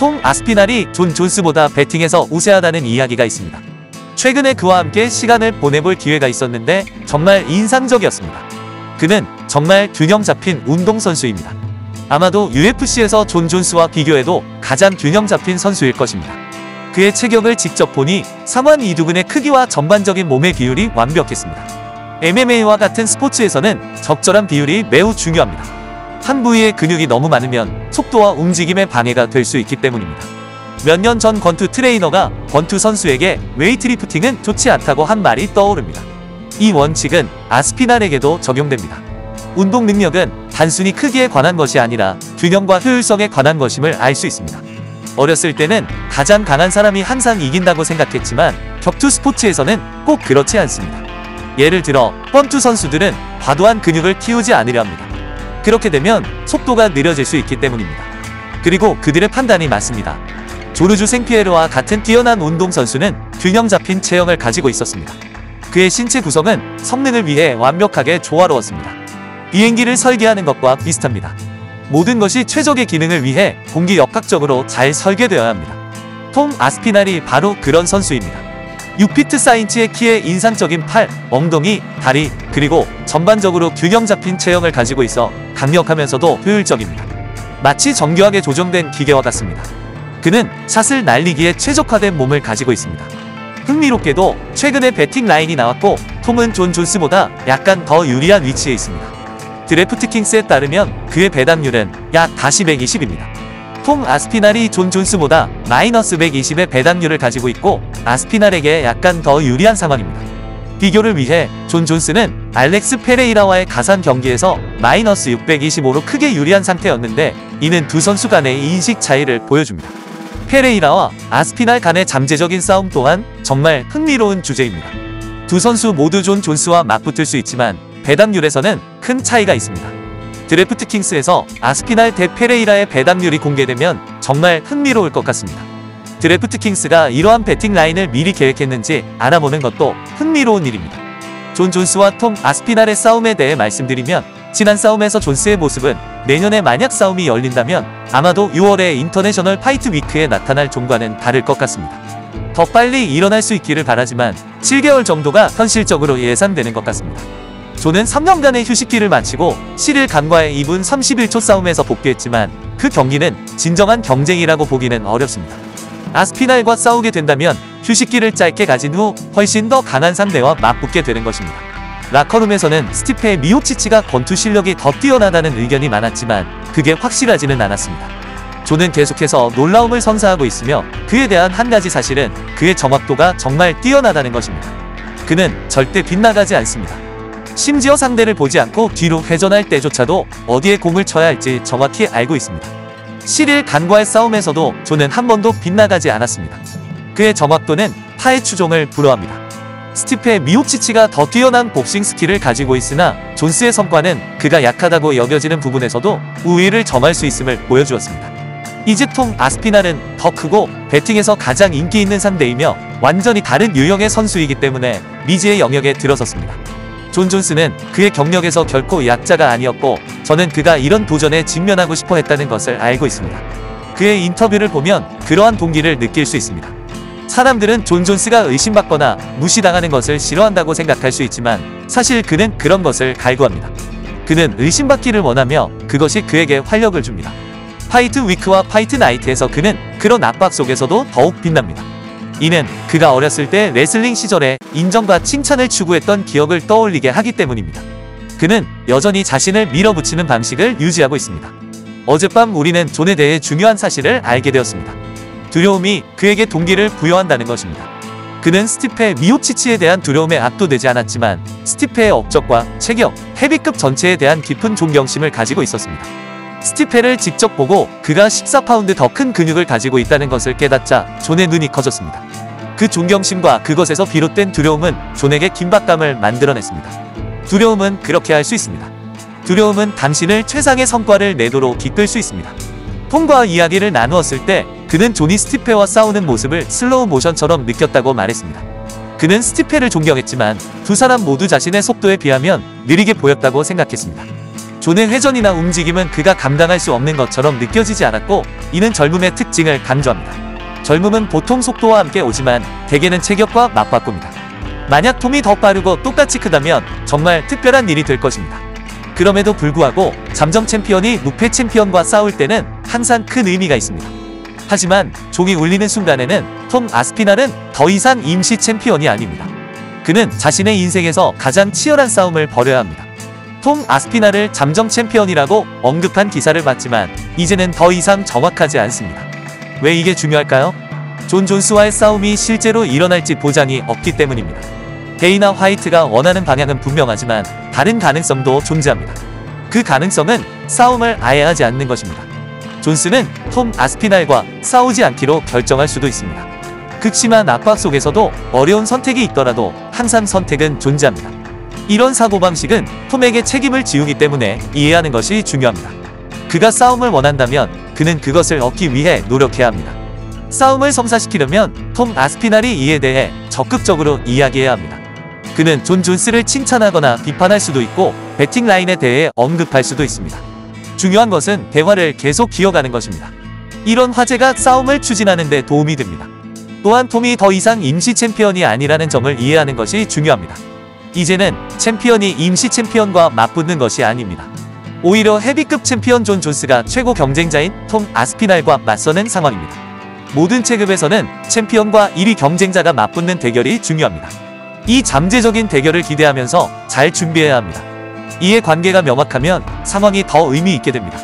톰 아스피날이 존 존스보다 배팅에서 우세하다는 이야기가 있습니다. 최근에 그와 함께 시간을 보내볼 기회가 있었는데 정말 인상적이었습니다. 그는 정말 균형 잡힌 운동선수입니다. 아마도 UFC에서 존 존스와 비교해도 가장 균형 잡힌 선수일 것입니다. 그의 체격을 직접 보니 상완 이두근의 크기와 전반적인 몸의 비율이 완벽했습니다. MMA와 같은 스포츠에서는 적절한 비율이 매우 중요합니다. 한 부위에 근육이 너무 많으면 속도와 움직임에 방해가 될 수 있기 때문입니다. 몇 년 전 권투 트레이너가 권투 선수에게 웨이트리프팅은 좋지 않다고 한 말이 떠오릅니다. 이 원칙은 아스피날에게도 적용됩니다. 운동 능력은 단순히 크기에 관한 것이 아니라 균형과 효율성에 관한 것임을 알 수 있습니다. 어렸을 때는 가장 강한 사람이 항상 이긴다고 생각했지만 격투 스포츠에서는 꼭 그렇지 않습니다. 예를 들어 권투 선수들은 과도한 근육을 키우지 않으려 합니다. 그렇게 되면 속도가 느려질 수 있기 때문입니다. 그리고 그들의 판단이 맞습니다. 조르주 생피에르와 같은 뛰어난 운동선수는 균형 잡힌 체형을 가지고 있었습니다. 그의 신체 구성은 성능을 위해 완벽하게 조화로웠습니다. 비행기를 설계하는 것과 비슷합니다. 모든 것이 최적의 기능을 위해 공기역학적으로 잘 설계되어야 합니다. 톰 아스피날이 바로 그런 선수입니다. 6피트 4인치의 키에 인상적인 팔, 엉덩이, 다리, 그리고 전반적으로 균형 잡힌 체형을 가지고 있어 강력하면서도 효율적입니다. 마치 정교하게 조정된 기계와 같습니다. 그는 샷을 날리기에 최적화된 몸을 가지고 있습니다. 흥미롭게도 최근에 배팅 라인이 나왔고 톰은 존 존스보다 약간 더 유리한 위치에 있습니다. 드래프트킹스에 따르면 그의 배당률은 약 다시 120입니다. 톰 아스피날이 존 존스보다 마이너스 120의 배당률을 가지고 있고 아스피날에게 약간 더 유리한 상황입니다. 비교를 위해 존 존스는 알렉스 페레이라와의 가산 경기에서 마이너스 625로 크게 유리한 상태였는데 이는 두 선수 간의 인식 차이를 보여줍니다. 페레이라와 아스피날 간의 잠재적인 싸움 또한 정말 흥미로운 주제입니다. 두 선수 모두 존 존스와 맞붙을 수 있지만 배당률에서는 큰 차이가 있습니다. 드래프트킹스에서 아스피날 대 페레이라의 배당률이 공개되면 정말 흥미로울 것 같습니다. 드래프트킹스가 이러한 배팅 라인을 미리 계획했는지 알아보는 것도 흥미로운 일입니다. 존 존스와 톰 아스피날의 싸움에 대해 말씀드리면 지난 싸움에서 존스의 모습은 내년에 만약 싸움이 열린다면 아마도 6월의 인터내셔널 파이트 위크에 나타날 존과는 다를 것 같습니다. 더 빨리 일어날 수 있기를 바라지만 7개월 정도가 현실적으로 예상되는 것 같습니다. 존은 3년간의 휴식기를 마치고 7일 간과의 2분 31초 싸움에서 복귀했지만 그 경기는 진정한 경쟁이라고 보기는 어렵습니다. 아스피날과 싸우게 된다면 휴식기를 짧게 가진 후 훨씬 더 강한 상대와 맞붙게 되는 것입니다. 라커룸에서는 스티페 미오치치가 권투 실력이 더 뛰어나다는 의견이 많았지만 그게 확실하지는 않았습니다. 존은 계속해서 놀라움을 선사하고 있으며 그에 대한 한 가지 사실은 그의 정확도가 정말 뛰어나다는 것입니다. 그는 절대 빗나가지 않습니다. 심지어 상대를 보지 않고 뒤로 회전할 때조차도 어디에 공을 쳐야 할지 정확히 알고 있습니다. 7일 간과의 싸움에서도 존은 한 번도 빗나가지 않았습니다. 그의 정확도는 타의 추종을 불허합니다. 스티페 미오치치가 더 뛰어난 복싱 스킬을 가지고 있으나 존스의 성과는 그가 약하다고 여겨지는 부분에서도 우위를 점할 수 있음을 보여주었습니다. 이제 톰 아스피날은 더 크고 배팅에서 가장 인기 있는 상대이며 완전히 다른 유형의 선수이기 때문에 미지의 영역에 들어섰습니다. 존 존스는 그의 경력에서 결코 약자가 아니었고 저는 그가 이런 도전에 직면하고 싶어 했다는 것을 알고 있습니다. 그의 인터뷰를 보면 그러한 동기를 느낄 수 있습니다. 사람들은 존 존스가 의심받거나 무시당하는 것을 싫어한다고 생각할 수 있지만 사실 그는 그런 것을 갈구합니다. 그는 의심받기를 원하며 그것이 그에게 활력을 줍니다. 파이트 위크와 파이트 나이트에서 그는 그런 압박 속에서도 더욱 빛납니다. 이는 그가 어렸을 때 레슬링 시절에 인정과 칭찬을 추구했던 기억을 떠올리게 하기 때문입니다. 그는 여전히 자신을 밀어붙이는 방식을 유지하고 있습니다. 어젯밤 우리는 존에 대해 중요한 사실을 알게 되었습니다. 두려움이 그에게 동기를 부여한다는 것입니다. 그는 스티페 미오치치에 대한 두려움에 압도되지 않았지만 스티페의 업적과 체격, 헤비급 전체에 대한 깊은 존경심을 가지고 있었습니다. 스티페를 직접 보고 그가 14파운드 더 큰 근육을 가지고 있다는 것을 깨닫자 존의 눈이 커졌습니다. 그 존경심과 그것에서 비롯된 두려움은 존에게 긴박감을 만들어냈습니다. 두려움은 그렇게 할 수 있습니다. 두려움은 당신을 최상의 성과를 내도록 이끌 수 있습니다. 톰과 이야기를 나누었을 때 그는 존이 스티페와 싸우는 모습을 슬로우 모션처럼 느꼈다고 말했습니다. 그는 스티페를 존경했지만 두 사람 모두 자신의 속도에 비하면 느리게 보였다고 생각했습니다. 존의 회전이나 움직임은 그가 감당할 수 없는 것처럼 느껴지지 않았고, 이는 젊음의 특징을 강조합니다. 젊음은 보통 속도와 함께 오지만 대개는 체격과 맞바꿉니다. 만약 톰이 더 빠르고 똑같이 크다면 정말 특별한 일이 될 것입니다. 그럼에도 불구하고 잠정 챔피언이 무패 챔피언과 싸울 때는 항상 큰 의미가 있습니다. 하지만 종이 울리는 순간에는 톰 아스피날은 더 이상 임시 챔피언이 아닙니다. 그는 자신의 인생에서 가장 치열한 싸움을 벌여야 합니다. 톰 아스피날을 잠정 챔피언이라고 언급한 기사를 봤지만 이제는 더 이상 정확하지 않습니다. 왜 이게 중요할까요? 존 존스와의 싸움이 실제로 일어날지 보장이 없기 때문입니다. 데이나 화이트가 원하는 방향은 분명하지만 다른 가능성도 존재합니다. 그 가능성은 싸움을 아예 하지 않는 것입니다. 존스는 톰 아스피날과 싸우지 않기로 결정할 수도 있습니다. 극심한 압박 속에서도 어려운 선택이 있더라도 항상 선택은 존재합니다. 이런 사고방식은 톰에게 책임을 지우기 때문에 이해하는 것이 중요합니다. 그가 싸움을 원한다면 그는 그것을 얻기 위해 노력해야 합니다. 싸움을 성사시키려면 톰 아스피날이 이에 대해 적극적으로 이야기해야 합니다. 그는 존 존스를 칭찬하거나 비판할 수도 있고 배팅 라인에 대해 언급할 수도 있습니다. 중요한 것은 대화를 계속 기어가는 것입니다. 이런 화제가 싸움을 추진하는 데 도움이 됩니다. 또한 톰이 더 이상 임시 챔피언이 아니라는 점을 이해하는 것이 중요합니다. 이제는 챔피언이 임시 챔피언과 맞붙는 것이 아닙니다. 오히려 헤비급 챔피언 존 존스가 최고 경쟁자인 톰 아스피날과 맞서는 상황입니다. 모든 체급에서는 챔피언과 1위 경쟁자가 맞붙는 대결이 중요합니다. 이 잠재적인 대결을 기대하면서 잘 준비해야 합니다. 이해 관계가 명확하면 상황이 더 의미 있게 됩니다.